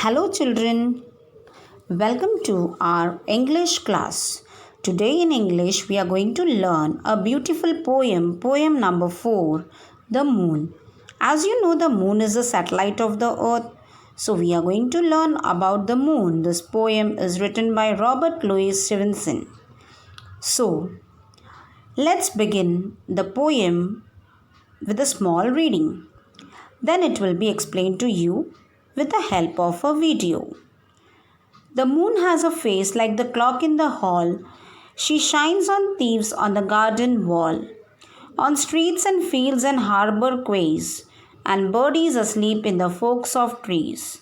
Hello, children. Welcome to our English class. Today, in English, we are going to learn a beautiful poem number 4, The Moon. As you know, the moon is a satellite of the earth. So, we are going to learn about the moon. This poem is written by Robert Louis Stevenson. So, let's begin the poem with a small reading. Then it will be explained to you with the help of a video. The moon has a face like the clock in the hall. She shines on thieves on the garden wall, on streets and fields and harbor quays, and birdies asleep in the forks of trees.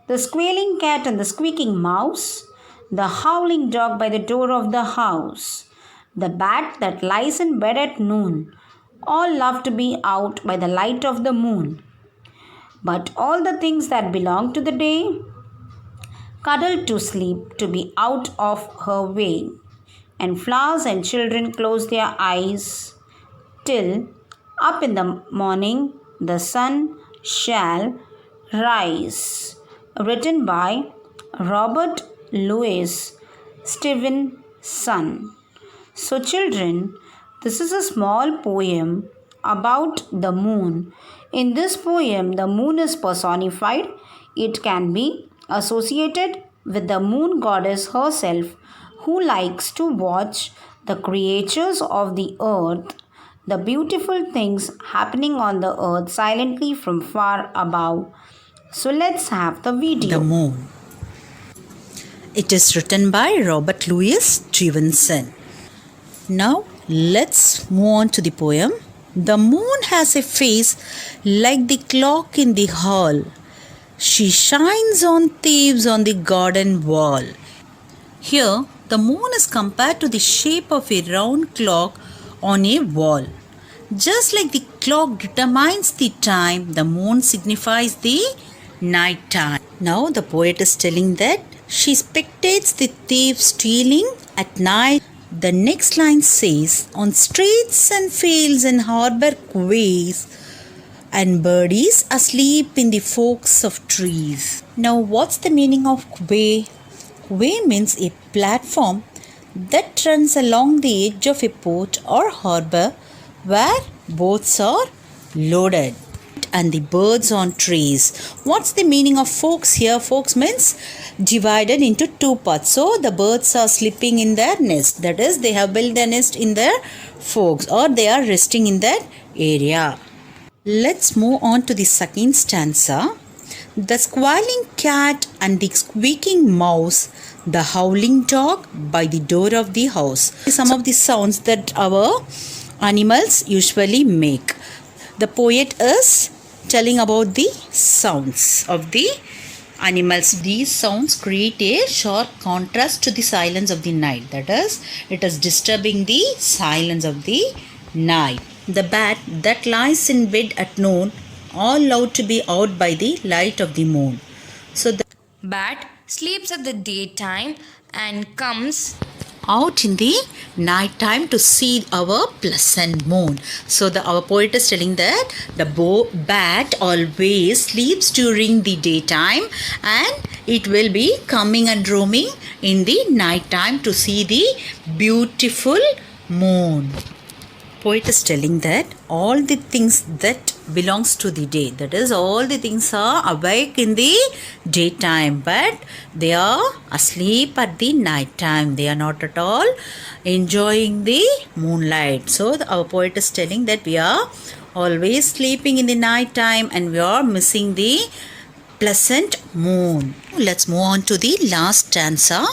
The squealing cat and the squeaking mouse, the howling dog by the door of the house, the bat that lies in bed at noon, all love to be out by the light of the moon. But all the things that belong to the day cuddle to sleep to be out of her way, and flowers and children close their eyes till up in the morning the sun shall rise. Written by Robert Louis Stevenson. So, children, this is a small poem about the moon. In this poem, the moon is personified. It can be associated with the moon goddess herself, who likes to watch the creatures of the earth, the beautiful things happening on the earth silently from far above. So let's have the video. The Moon. It is written by Robert Louis Stevenson. Now let's move on to the poem. The moon has a face like the clock in the hall. She shines on thieves on the garden wall. Here, the moon is compared to the shape of a round clock on a wall. Just like the clock determines the time, the moon signifies the night time. Now, the poet is telling that she spectates the thief stealing at night. The next line says, on streets and fields and harbor quays, and birdies asleep in the forks of trees. Now, what's the meaning of quay? Quay means a platform that runs along the edge of a port or harbor where boats are loaded. And the birds on trees. What's the meaning of forks here? Forks means divided into two parts. So, the birds are sleeping in their nest. That is, they have built their nest in their forks, or they are resting in that area. Let's move on to the second stanza. The squalling cat and the squeaking mouse, the howling dog by the door of the house. Some of the sounds that our animals usually make. The poet is telling about the sounds of the animals. These sounds create a sharp contrast to the silence of the night. That is, it is disturbing the silence of the night. The bat that lies in bed at noon, all love to be out by the light of the moon. So the bat sleeps at the daytime and comes out in the night time to see our pleasant moon. So our poet is telling that the bat always sleeps during the daytime and it will be coming and roaming in the night time to see the beautiful moon. Poet is telling that all the things that belongs to the day, that is, all the things are awake in the daytime, but they are asleep at the night time. They are not at all enjoying the moonlight. So our poet is telling that we are always sleeping in the night time and we are missing the pleasant moon. Let's move on to the last stanza.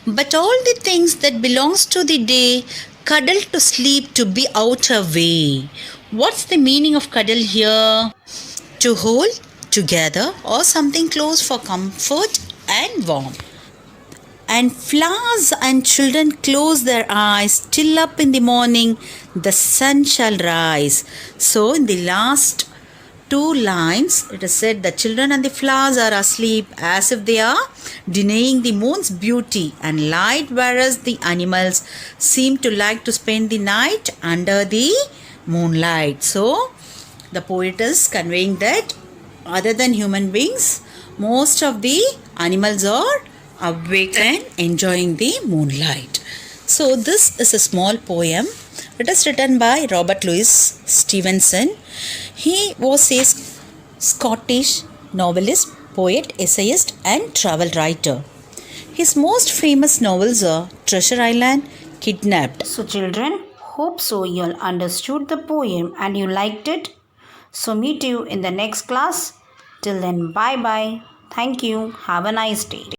But all the things that belongs to the day cuddle to sleep to be out away. What's the meaning of cuddle here? To hold together or something close for comfort and warmth. And flowers and children close their eyes till up in the morning the sun shall rise. So in the last two lines, it is said the children and the flowers are asleep as if they are denying the moon's beauty and light, whereas the animals seem to like to spend the night under the moonlight. So, the poet is conveying that other than human beings, most of the animals are awake and enjoying the moonlight. So, this is a small poem. It is written by Robert Louis Stevenson. He was a Scottish novelist, poet, essayist, and travel writer. His most famous novels are Treasure Island, Kidnapped. So, children, hope so you all understood the poem and you liked it. So, meet you in the next class. Till then, bye bye. Thank you. Have a nice day.